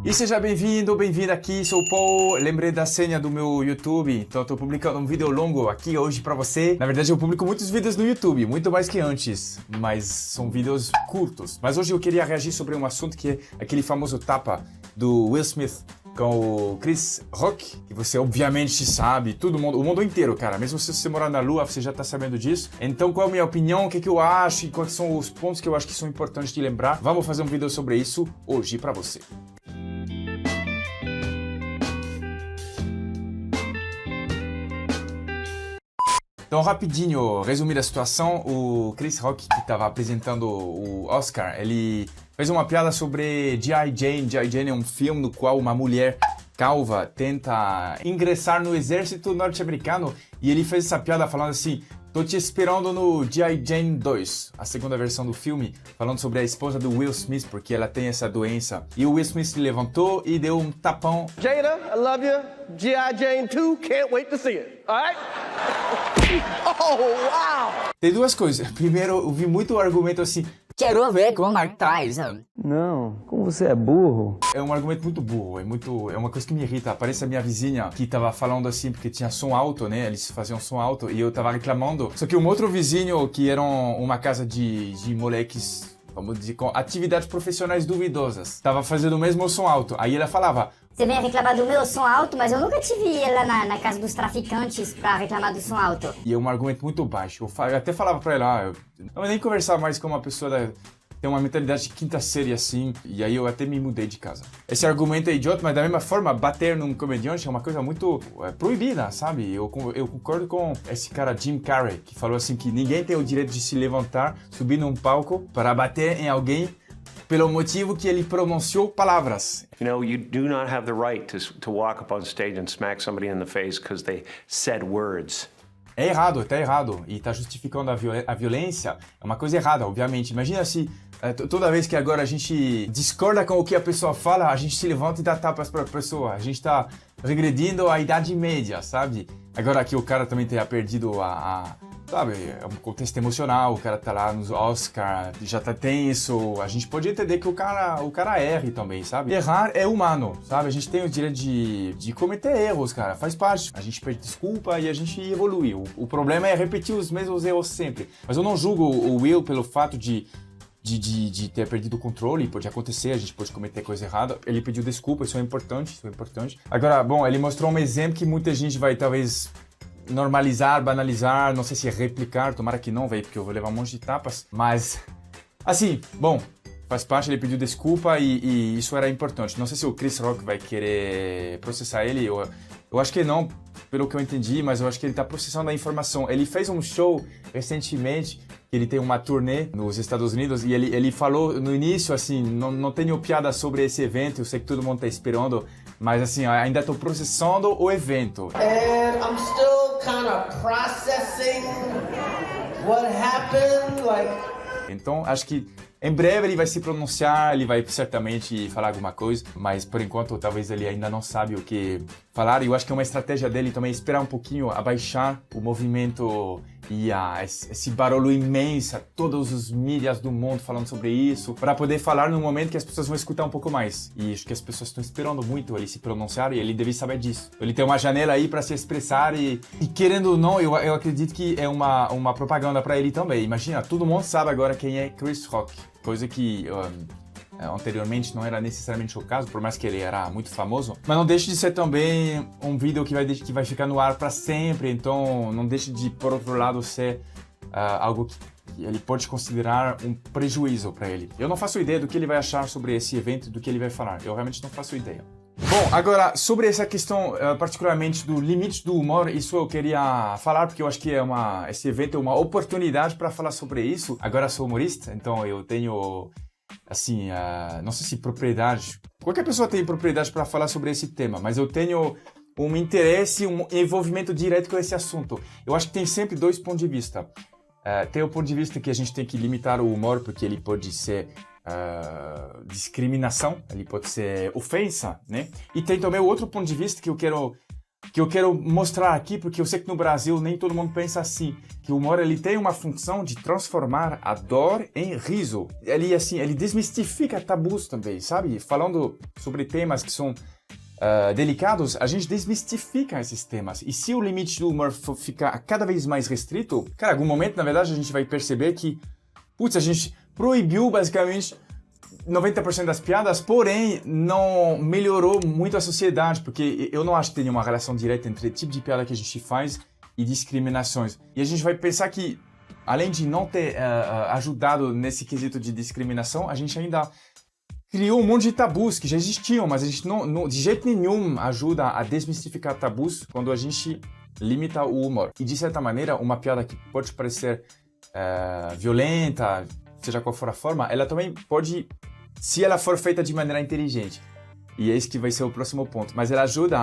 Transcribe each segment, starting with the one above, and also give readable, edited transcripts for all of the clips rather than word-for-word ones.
E seja bem-vindo, bem-vinda aqui, sou o Paul, lembrei da senha do meu YouTube, então estou publicando um vídeo longo aqui hoje para você. Na verdade eu publico muitos vídeos no YouTube, muito mais que antes, mas são vídeos curtos. Mas hoje eu queria reagir sobre um assunto que é aquele famoso tapa do Will Smith com o Chris Rock, que você obviamente sabe, todo mundo, o mundo inteiro, cara, mesmo se você morar na Lua, você já tá sabendo disso. Então qual é a minha opinião, o que eu acho e quais são os pontos que eu acho que são importantes de lembrar? Vamos fazer um vídeo sobre isso hoje para você. Então, rapidinho, resumir a situação, o Chris Rock, que estava apresentando o Oscar, ele fez uma piada sobre G.I. Jane. G.I. Jane é um filme no qual uma mulher calva tenta ingressar no exército norte-americano e ele fez essa piada falando assim: tô te esperando no G.I. Jane 2, a segunda versão do filme, falando sobre a esposa do Will Smith, porque ela tem essa doença. E o Will Smith se levantou e deu um tapão. Jada, I love you. G.I. Jane 2, can't wait to see it. All right? Oh, wow! Tem duas coisas. Primeiro, eu vi muito argumento assim: quero ver como Mark Tyson. Não, como você é burro. é um argumento muito burro, é uma coisa que me irrita. Parece a minha vizinha que tava falando assim, porque tinha som alto, né? Eles faziam som alto e eu tava reclamando. Só que um outro vizinho, que era uma casa de moleques, vamos dizer, com atividades profissionais duvidosas, tava fazendo o mesmo som alto. Aí ela falava: Você vem reclamar do meu som alto, mas eu nunca te vi lá na casa dos traficantes pra reclamar do som alto. e é um argumento muito baixo. Eu até falava pra ela: eu não vou nem conversar mais com uma pessoa tem uma mentalidade de quinta série assim, e aí eu até me mudei de casa. Esse argumento é idiota, mas da mesma forma, bater num comediante é uma coisa muito proibida, sabe? Eu concordo com esse cara Jim Carrey, que falou assim que ninguém tem o direito de se levantar, subir num palco para bater em alguém pelo motivo que ele pronunciou palavras. You know, you do not have the right to walk up on stage and smack somebody in the face because they said words. É errado, tá errado. E tá justificando a violência. É uma coisa errada, obviamente. Imagina se toda vez que agora a gente discorda com o que a pessoa fala, a gente se levanta e dá tapas pra pessoa. A gente tá regredindo a Idade Média, sabe? Agora que o cara também tenha perdido sabe, é um contexto emocional, o cara tá lá nos Oscar, já tá tenso, a gente pode entender que o cara erre também, sabe? Errar é humano, sabe? A gente tem o direito de cometer erros, cara, faz parte. A gente pede desculpa e a gente evolui. O problema é repetir os mesmos erros sempre. Mas eu não julgo o Will pelo fato de ter perdido o controle, pode acontecer, a gente pode cometer coisa errada. Ele pediu desculpa, isso é importante, Agora, bom, ele mostrou um exemplo que muita gente vai talvez normalizar, banalizar, não sei se replicar, tomara que não, velho, porque eu vou levar um monte de tapas, mas, assim, bom, faz parte, ele pediu desculpa e isso era importante. Não sei se o Chris Rock vai querer processar ele, eu acho que não, pelo que eu entendi, mas eu acho que ele tá processando a informação. Ele fez um show recentemente, ele tem uma turnê nos Estados Unidos e ele falou no início, assim, não tenho piada sobre esse evento, eu sei que todo mundo tá esperando, mas assim, ainda tô processando o evento. And I'm still kind of processing what happened, like... Então, acho que em breve ele vai se pronunciar, ele vai certamente falar alguma coisa, mas por enquanto talvez ele ainda não sabe o que falar. E eu acho que é uma estratégia dele também esperar um pouquinho, abaixar o movimento e esse barulho imenso, todos os mídias do mundo falando sobre isso, para poder falar no momento que as pessoas vão escutar um pouco mais. E acho que as pessoas estão esperando muito ele se pronunciar e ele deve saber disso. Ele tem uma janela aí para se expressar e querendo ou não, eu acredito que é uma propaganda para ele também. Imagina, todo mundo sabe agora quem é Chris Rock, coisa que anteriormente não era necessariamente o caso, por mais que ele era muito famoso, mas não deixe de ser também um vídeo que vai ficar no ar para sempre, então não deixe de, por outro lado, ser algo que ele pode considerar um prejuízo para ele. Eu não faço ideia do que ele vai achar sobre esse evento, do que ele vai falar, eu realmente não faço ideia. Bom, agora, sobre essa questão particularmente do limite do humor, isso eu queria falar porque eu acho que esse evento é uma oportunidade para falar sobre isso. Agora sou humorista, então eu tenho, assim, não sei se propriedade, qualquer pessoa tem propriedade para falar sobre esse tema, mas eu tenho um interesse, um envolvimento direto com esse assunto. Eu acho que tem sempre dois pontos de vista. Tem o ponto de vista que a gente tem que limitar o humor porque ele pode ser discriminação, ele pode ser ofensa, né? E tem também o outro ponto de vista que eu quero que eu quero mostrar aqui, porque eu sei que no Brasil nem todo mundo pensa assim, que o humor ele tem uma função de transformar a dor em riso. Ele, assim, ele desmistifica tabus também, sabe? Falando sobre temas que são delicados, a gente desmistifica esses temas. E se o limite do humor ficar cada vez mais restrito, cara, em algum momento, na verdade, a gente vai perceber que, putz, a gente proibiu basicamente 90% das piadas, porém não melhorou muito a sociedade, porque eu não acho que tenha uma relação direta entre o tipo de piada que a gente faz e discriminações. E a gente vai pensar que, além de não ter ajudado nesse quesito de discriminação, a gente ainda criou um monte de tabus que já existiam, mas a gente não de jeito nenhum ajuda a desmistificar tabus quando a gente limita o humor. E de certa maneira, uma piada que pode parecer violenta, seja qual for a forma, ela também pode, se ela for feita de maneira inteligente, e é isso que vai ser o próximo ponto, mas ela ajuda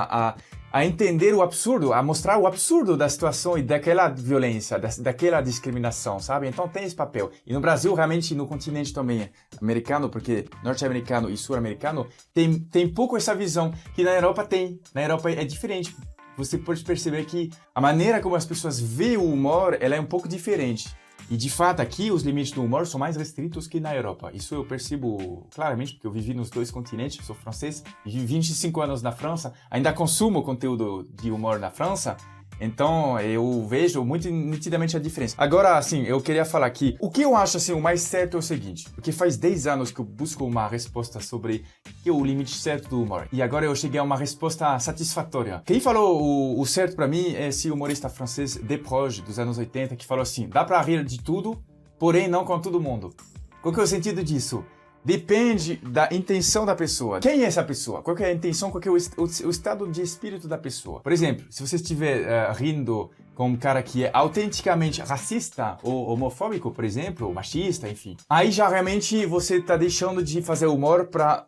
a entender o absurdo, a mostrar o absurdo da situação e daquela violência, daquela discriminação, sabe? Então tem esse papel. E no Brasil, realmente, no continente também americano, porque norte-americano e sul-americano, tem pouco essa visão que na Europa tem. Na Europa é diferente. Você pode perceber que a maneira como as pessoas veem o humor, ela é um pouco diferente. E, de fato, aqui os limites do humor são mais restritos que na Europa. Isso eu percebo claramente, porque eu vivi nos dois continentes, sou francês, vivi 25 anos na França, ainda consumo conteúdo de humor na França, então eu vejo muito nitidamente a diferença. Agora, assim, eu queria falar que o que eu acho, assim, o mais certo é o seguinte, porque faz 10 anos que eu busco uma resposta sobre que é o limite certo do humor, e agora eu cheguei a uma resposta satisfatória. Quem falou o certo pra mim é esse humorista francês Desproges, dos anos 80, que falou assim, dá pra rir de tudo, porém não com todo mundo. Qual que é o sentido disso? Depende da intenção da pessoa. Quem é essa pessoa? Qual que é a intenção? Qual que é o estado de espírito da pessoa? Por exemplo, se você estiver rindo com um cara que é autenticamente racista ou homofóbico, por exemplo, ou machista, enfim, aí já realmente você está deixando de fazer humor para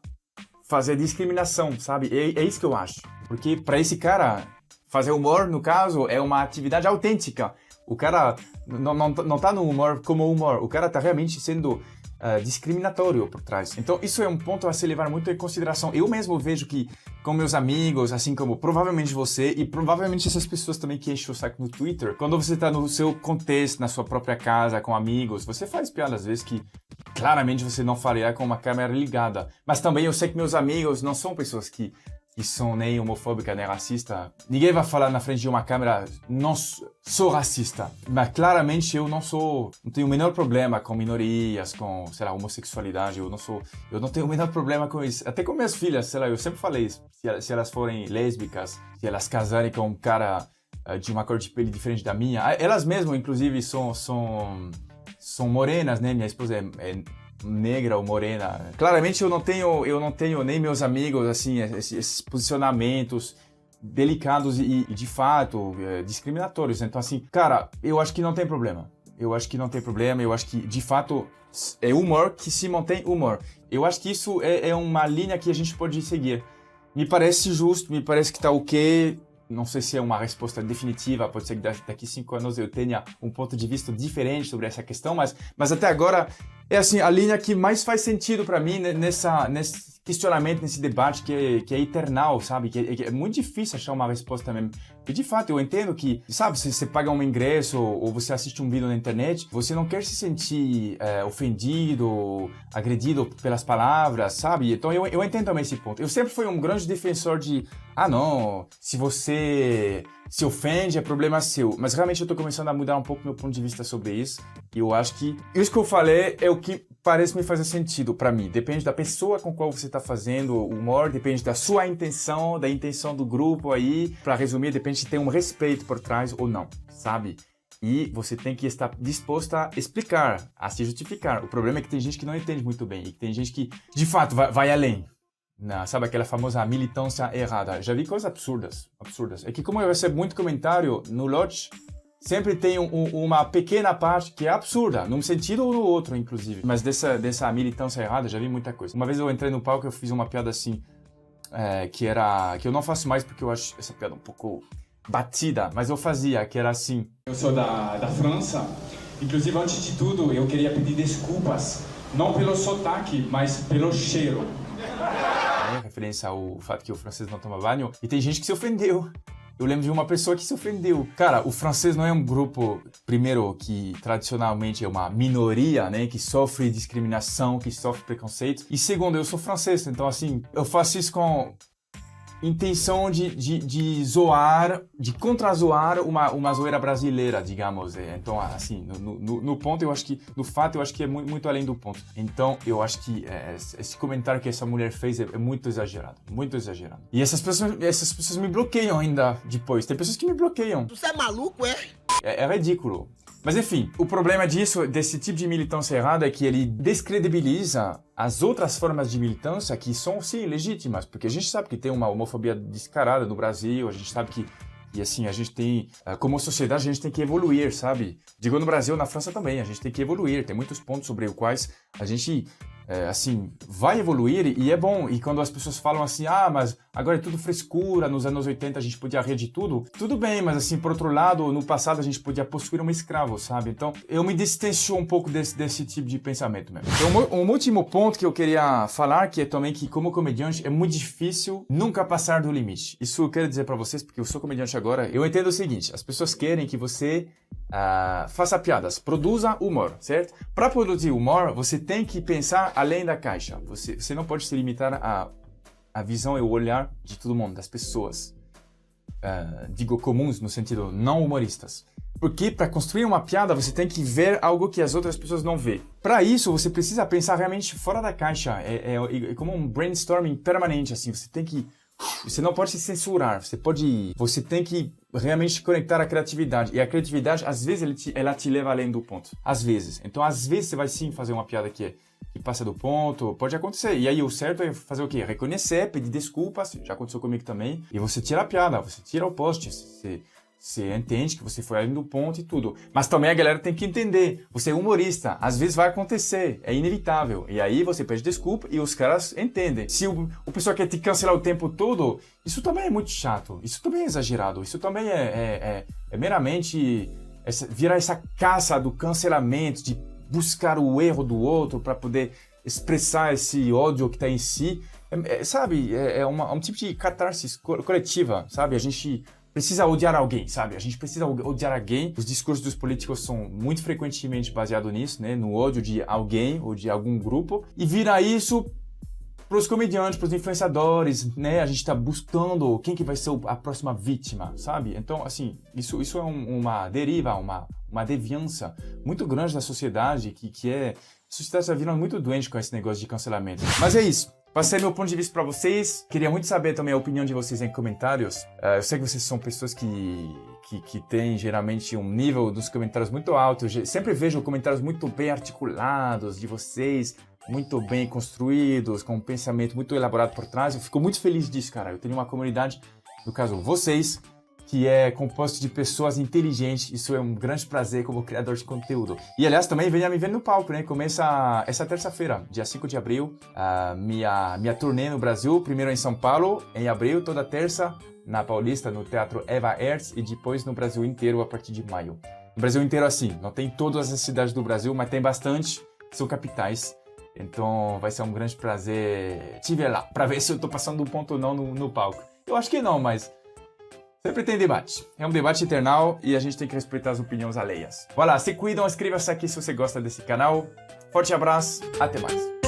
fazer discriminação, sabe? É isso que eu acho. Porque para esse cara, fazer humor, no caso, é uma atividade autêntica. O cara não tá no humor como humor. O cara tá realmente sendo discriminatório por trás. Então, isso é um ponto a se levar muito em consideração. Eu mesmo vejo que, com meus amigos, assim como provavelmente você e provavelmente essas pessoas também que enchem o saco no Twitter, quando você está no seu contexto, na sua própria casa, com amigos, você faz piada às vezes que claramente você não faria com uma câmera ligada. Mas também eu sei que meus amigos não são pessoas que são nem homofóbica, nem racista. Ninguém vai falar na frente de uma câmera, não sou racista. Mas claramente eu não tenho o menor problema com minorias, com, sei lá, homossexualidade. Eu não tenho o menor problema com isso. Até com minhas filhas, sei lá, eu sempre falei isso. Se elas forem lésbicas, se elas casarem com um cara de uma cor de pele diferente da minha, elas mesmas, inclusive, são morenas, né? Minha esposa é negra ou morena. Claramente eu não tenho nem meus amigos assim esses posicionamentos delicados e de fato discriminatórios. Então assim, cara, eu acho que não tem problema. Eu acho que de fato é humor que se mantém humor. Eu acho que isso é uma linha que a gente pode seguir. Me parece justo, me parece que tá ok. Não sei se é uma resposta definitiva, pode ser que daqui 5 anos eu tenha um ponto de vista diferente sobre essa questão, mas até agora é assim, a linha que mais faz sentido para mim nesse questionamento, nesse debate que é eternal, sabe? Que é muito difícil achar uma resposta mesmo. E de fato, eu entendo que, sabe, se você paga um ingresso ou você assiste um vídeo na internet, você não quer se sentir ofendido, agredido pelas palavras, sabe? Então eu entendo também esse ponto. Eu sempre fui um grande defensor de, não, se você se ofende, é problema seu. Mas realmente eu tô começando a mudar um pouco meu ponto de vista sobre isso. E eu acho que isso que eu falei é o que parece me fazer sentido para mim. Depende da pessoa com qual você tá fazendo o humor, depende da sua intenção, da intenção do grupo aí. Para resumir, depende se tem um respeito por trás ou não, sabe? E você tem que estar disposto a explicar, a se justificar. O problema é que tem gente que não entende muito bem e que tem gente que, de fato, vai além. Sabe aquela famosa militância errada. Já vi coisas absurdas. É que como eu recebo muito comentário no Lodge, sempre tem uma pequena parte que é absurda, num sentido ou no outro, inclusive. Mas dessa militância errada, já vi muita coisa. Uma vez eu entrei no palco e eu fiz uma piada assim, que eu não faço mais porque eu acho essa piada um pouco batida, mas eu fazia, que era assim. Eu sou da França, inclusive antes de tudo eu queria pedir desculpas, não pelo sotaque, mas pelo cheiro. Referência ao fato que o francês não toma banho, e tem gente que se ofendeu. eu lembro de uma pessoa que se ofendeu. Cara, o francês não é um grupo, primeiro, que tradicionalmente é uma minoria, né? Que sofre discriminação, que sofre preconceito. E segundo, eu sou francês, então assim, eu faço isso com intenção de zoar, de contra-zoar uma zoeira brasileira, digamos. Então, assim, no ponto, eu acho que, no fato, eu acho que é muito além do ponto. Então, eu acho que esse comentário que essa mulher fez é muito exagerado, muito exagerado. E essas pessoas me bloqueiam ainda depois. Tem pessoas que me bloqueiam. Você é maluco, é? É ridículo. Mas enfim, o problema desse tipo de militância errada é que ele descredibiliza as outras formas de militância que são, sim, legítimas. Porque a gente sabe que tem uma homofobia descarada no Brasil, a gente sabe que, e assim, a gente tem, como sociedade, a gente tem que evoluir, sabe? Digo no Brasil, na França também, a gente tem que evoluir. Tem muitos pontos sobre os quais a gente, assim, vai evoluir e é bom. E quando as pessoas falam assim, mas agora é tudo frescura, nos anos 80 a gente podia rir de tudo, tudo bem, mas assim, por outro lado, no passado a gente podia possuir um escravo, sabe? Então, eu me distancio um pouco desse tipo de pensamento mesmo. Então, um último ponto que eu queria falar, que é também que como comediante é muito difícil nunca passar do limite. Isso eu quero dizer pra vocês, porque eu sou comediante agora, eu entendo o seguinte, as pessoas querem que você faça piadas, produza humor, certo? Para produzir humor, você tem que pensar além da caixa. Você não pode se limitar a visão e o olhar de todo mundo, das pessoas. Digo comuns no sentido não humoristas. Porque para construir uma piada você tem que ver algo que as outras pessoas não vê. Para isso você precisa pensar realmente fora da caixa. É como um brainstorming permanente assim. Você não pode se censurar. Você tem que realmente conectar a criatividade. E a criatividade às vezes ela te leva além do ponto. Às vezes. Então às vezes você vai sim fazer uma piada que passa do ponto, pode acontecer. E aí o certo é fazer o quê? Reconhecer, pedir desculpas, já aconteceu comigo também. E você tira a piada, você tira o post, você entende que você foi além do ponto e tudo. Mas também a galera tem que entender, você é humorista, às vezes vai acontecer, é inevitável. E aí você pede desculpa e os caras entendem. Se o pessoal quer te cancelar o tempo todo, isso também é muito chato, isso também é exagerado, isso também é meramente virar essa caça do cancelamento, de buscar o erro do outro para poder expressar esse ódio que está em si, sabe? É um tipo de catarse coletiva, sabe? A gente precisa odiar alguém, sabe? A gente precisa odiar alguém. Os discursos dos políticos são muito frequentemente baseados nisso, né? No ódio de alguém ou de algum grupo. E vira isso para os comediantes, para os influenciadores, né? A gente está buscando quem que vai ser a próxima vítima, sabe? Então, assim, isso é uma deriva, uma deviância muito grande da sociedade, a sociedade está virando muito doente com esse negócio de cancelamento. Mas é isso. Passei meu ponto de vista para vocês. Queria muito saber também a opinião de vocês em comentários. Eu sei que vocês são pessoas que têm geralmente um nível dos comentários muito alto. Eu sempre vejo comentários muito bem articulados de vocês, muito bem construídos, com um pensamento muito elaborado por trás. Eu fico muito feliz disso, cara. Eu tenho uma comunidade, no caso vocês, que é composto de pessoas inteligentes. Isso é um grande prazer como criador de conteúdo. E, aliás, também venha me ver no palco, né? Começa essa terça-feira, dia 5 de abril, minha turnê no Brasil. Primeiro em São Paulo, em abril, toda terça, na Paulista, no Teatro Eva Hertz, e depois no Brasil inteiro, a partir de maio. No Brasil inteiro, assim, não tem todas as cidades do Brasil, mas tem bastante, são capitais. Então, vai ser um grande prazer te ver lá, para ver se eu tô passando do ponto ou não no palco. Eu acho que não, mas sempre tem debate. É um debate eternal e a gente tem que respeitar as opiniões alheias. Voilà, se cuidam, inscreva-se aqui se você gosta desse canal. Forte abraço, até mais.